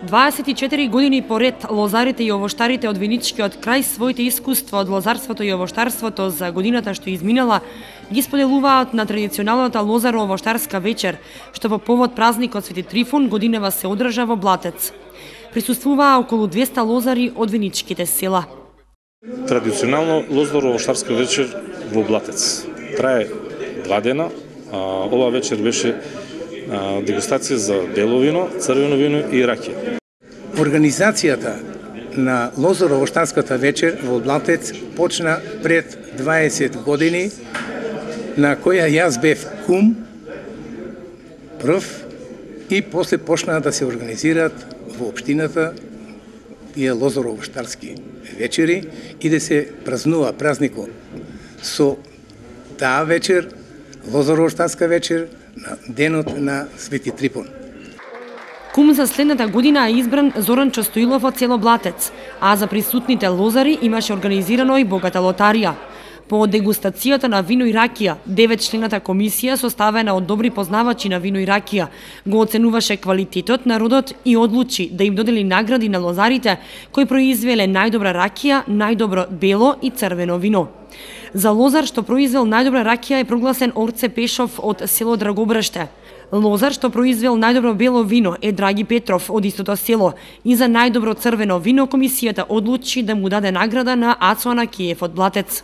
24 години поред лозарите и овоштарите од Виничкиот крај своите искуства од лозарството и овоштарството за годината што изминала ги споделуваат на традиционалната лозаро-овоштарска вечер, што по повод празникот Свети Трифун годинева се одржа во Блатец. Присуствуваа околу 200 лозари од виничките села. Традиционално лозаро-овоштарска вечер во Блатец трае 2 дена. Ова вечер беше дегустација за бело вино, црвено вино и ракија. Организацијата на лозаро-овоштарската вечер во Блатец почна пред 20 години, на која јас бев кум прв и после почнаа да се организираат во општината тие лозаро-овоштарски вечери и да се празнува празникот со таа вечер, лозаро-овоштарска вечер, на денот на Свети Трифун. Кум за следната година е избран Зоран Чостоилов од село Блатец, а за присутните лозари имаше организирано и богата лотарија. По дегустацијата на вино и ракија, 9-члената комисија составена од добри познавачи на вино и ракија го оценуваше квалитетот на родот и одлучи да им додели награди на лозарите кои произвеле најдобра ракија, најдобро бело и црвено вино. За лозар што произвел најдобра ракија е прогласен Орце Пешов од село Драгобрште. Лозар што произвел најдобро бело вино е Драги Петров од истото село и за најдобро црвено вино комисијата одлучи да му даде награда на Ацо Анакиев од Блатец.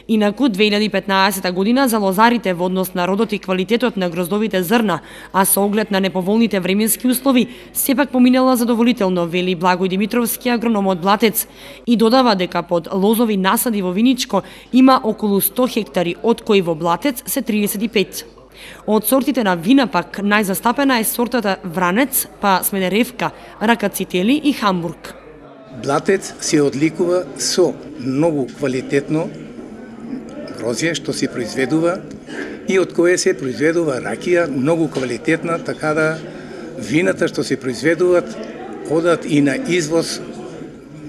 Инаку 2015 година за лозарите во однос на родот и квалитетот на гроздовите зрна, а со оглед на неповолните временски услови, сепак поминала задоволително, вели Благој Димитровски, агроном од Блатец, и додава дека под лозови насади во Виничко има околу 100 хектари, од кои во Блатец се 35. Од сортите на вина пак најзастапена е сортата Вранец, па Смедеревка, Ракацители и Хамбург. Блатец се одликува со многу квалитетно грозје што се произведува и од кое се произведува ракија многу квалитетна, така да вината што се произведуваат одат и на извоз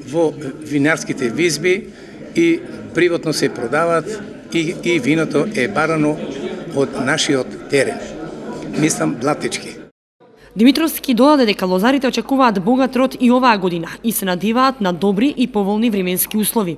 во винарските визби и приватно се продаваат и виното е барано од нашиот терен. Мислам блатечки. Димитровски додаде дека лозарите очекуваат богат род и оваа година и се надеваат на добри и поволни временски услови.